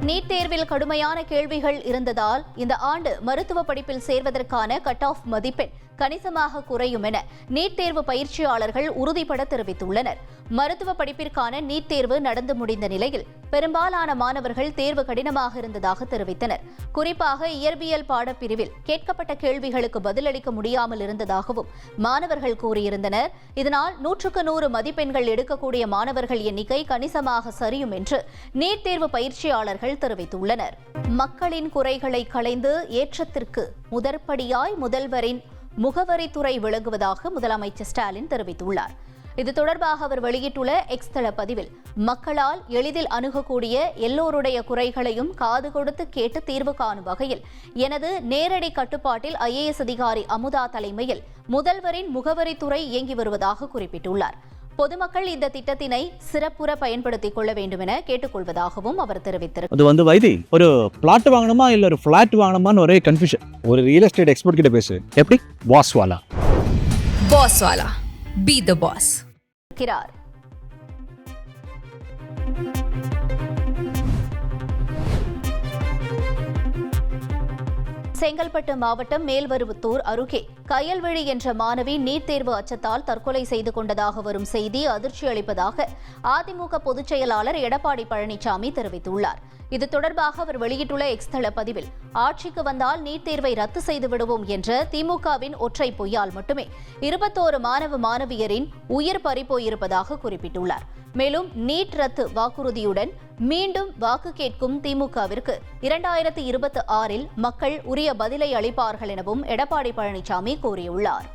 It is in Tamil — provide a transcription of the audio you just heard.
நீட் தேர்வில் கடுமையான கேள்விகள் இருந்ததால் இந்த ஆண்டு மருத்துவ படிப்பில் சேர்வதற்கான கட் ஆஃப் மதிப்பெண் கணிசமாக குறையும் என நீட் தேர்வு பயிற்சியாளர்கள் உறுதிபட தெரிவித்துள்ளனர். மருத்துவ படிப்பிற்கான நீட் தேர்வு நடந்து முடிந்த நிலையில் பெரும்பாலான மாணவர்கள் தேர்வு கடினமாக இருந்ததாக தெரிவித்தனர். குறிப்பாக இயற்பியல் பாடப்பிரிவில் கேட்கப்பட்ட கேள்விகளுக்கு பதிலளிக்க முடியாமல் இருந்ததாகவும் மாணவர்கள் கூறியிருந்தனர். இதனால் 100க்கு 100 மதிப்பெண்கள் எடுக்கக்கூடிய மாணவர்கள் எண்ணிக்கை கணிசமாக சரியும் என்று நீட் தேர்வு பயிற்சியாளர்கள் தெரிவித்துள்ளனர். மக்களின் குறைகளை களைந்து ஏற்றத்திற்கு முதற்படியாய் முதல்வரின் முகவரித்துறை விளங்குவதாக முதலமைச்சர் ஸ்டாலின் தெரிவித்துள்ளார். இது தொடர்பாக அவர் வெளியிட்டுள்ள எக்ஸ் தள பதிவில், மக்களால் எளிதில் அணுகக்கூடிய எல்லோருடைய குறைகளையும் காது கொடுத்து கேட்டு தீர்வு காணும் வகையில் எனது நேரடி கட்டுப்பாட்டில் IAS அதிகாரி அமுதா தலைமையில் முதல்வரின் முகவரித்துறை இயங்கி வருவதாக குறிப்பிட்டுள்ளார். பொதுமக்கள் இந்த திட்டத்தினை சிறப்புற பயன்படுத்திக் கொள்ள வேண்டும் என கேட்டுக்கொள்வதாகவும் அவர் தெரிவித்தார். அது வைத்தி ஒரு பிளாட் வாங்கணுமா இல்ல ஒரு பிளாட் வாங்கணுமான்னு ஒரே கன்ஃபியூஷன். ஒரு ரியல் எஸ்டேட் எக்ஸ்பர்ட் கிட்ட பேசு. எப்படி? பாஸ்வாலா. Be the boss. செங்கல்பட்டு மாவட்டம் மேல்வருவத்தூர் அருகே கயல்விழி என்ற மாணவி நீட் தேர்வு அச்சத்தால் தற்கொலை செய்து கொண்டதாக வரும் செய்தி அதிர்ச்சி அளிப்பதாக அதிமுக பொதுச் செயலாளர் எடப்பாடி பழனிசாமி தெரிவித்துள்ளார். இது தொடர்பாக அவர் வெளியிட்டுள்ள எக்ஸ் தள பதிவில், ஆட்சிக்கு வந்தால் நீட் தேர்வை ரத்து செய்து விடுவோம் என்ற திமுகவின் ஒற்றை பொய்யால் மட்டுமே 21 மாணவ மாணவியரின் உயிர் பறிபோயிருப்பதாக குறிப்பிட்டுள்ளார். மேலும் நீட் ரத்து வாக்குறுதியுடன் மீண்டும் வாக்கு கேட்கும் திமுகவிற்கு 2026இல் மக்கள் உரிய பதிலை அளிப்பார்கள் எனவும் எடப்பாடி பழனிசாமி கூறியுள்ளார்.